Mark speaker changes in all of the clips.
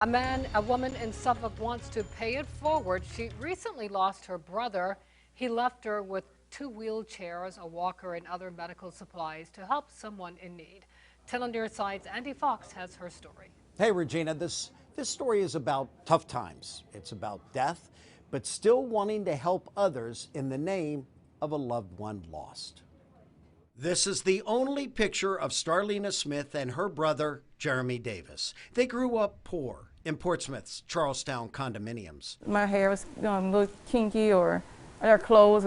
Speaker 1: A woman in Suffolk wants to pay it forward. She recently lost her brother. He left her with 2 wheelchairs, a walker, and other medical supplies to help someone in need. 10 on your side's Andy Fox has her story.
Speaker 2: Hey, Regina, this story is about tough times. It's about death, but still wanting to help others in the name of a loved one lost. This is the only picture of Starlina Smith and her brother, Jeremy Davis. They grew up poor in Portsmouth's Charlestown condominiums.
Speaker 3: My hair was a little kinky, or our clothes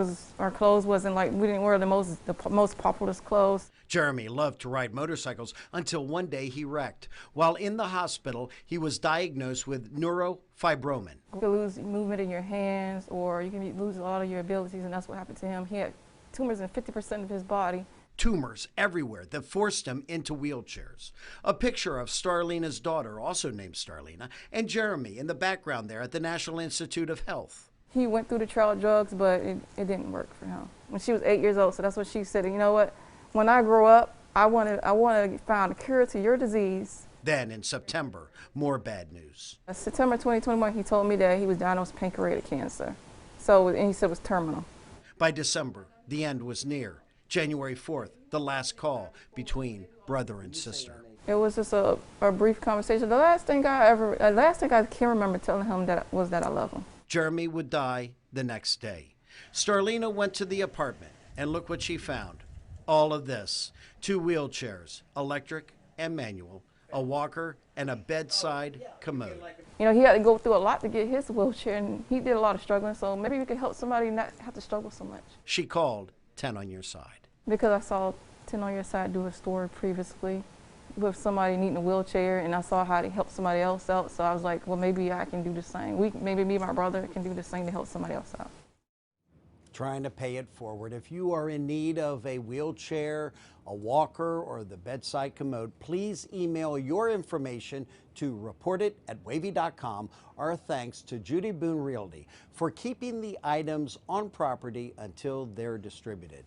Speaker 3: wasn't like, we didn't wear the most popular clothes.
Speaker 2: Jeremy loved to ride motorcycles until one day he wrecked. While in the hospital, he was diagnosed with neurofibromin.
Speaker 3: You can lose movement in your hands, or you can lose a lot of your abilities, and that's what happened to him. He had tumors in 50% of his body.
Speaker 2: Tumors everywhere that forced him into wheelchairs. A picture of Starlina's daughter, also named Starlina, and Jeremy in the background there at the National Institute of Health.
Speaker 3: He went through the trial of drugs, but it didn't work for him. When she was 8 years old, so that's what she said, you know what, when I grow up, I want to find a cure to your disease.
Speaker 2: Then in September, more bad news.
Speaker 3: September 2021, he told me that he was diagnosed with pancreatic cancer. And he said it was terminal.
Speaker 2: By December, the end was near. January 4th, the last call between brother and sister.
Speaker 3: It was just a brief conversation. The last thing I can remember telling him was that I love him.
Speaker 2: Jeremy would die the next day. Starlina went to the apartment, and look what she found. All of this: 2 wheelchairs, electric and manual, a walker, and a bedside commode.
Speaker 3: You know, he had to go through a lot to get his wheelchair, and he did a lot of struggling, so maybe we could help somebody not have to struggle so much.
Speaker 2: She called 10 on your side.
Speaker 3: Because I saw 10 on your side do a story previously with somebody needing a wheelchair, and I saw how they helped somebody else out, so I was like, well, maybe I can do the same. Maybe me and my brother can do the same to help somebody else out.
Speaker 2: Trying to pay it forward. If you are in need of a wheelchair, a walker, or the bedside commode, please email your information to reportit@wavy.com. Our thanks to Judy Boone Realty for keeping the items on property until they're distributed.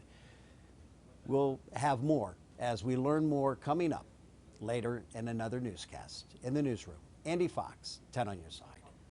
Speaker 2: We'll have more as we learn more coming up later in another newscast. In the newsroom, Andy Fox, 10 on your side.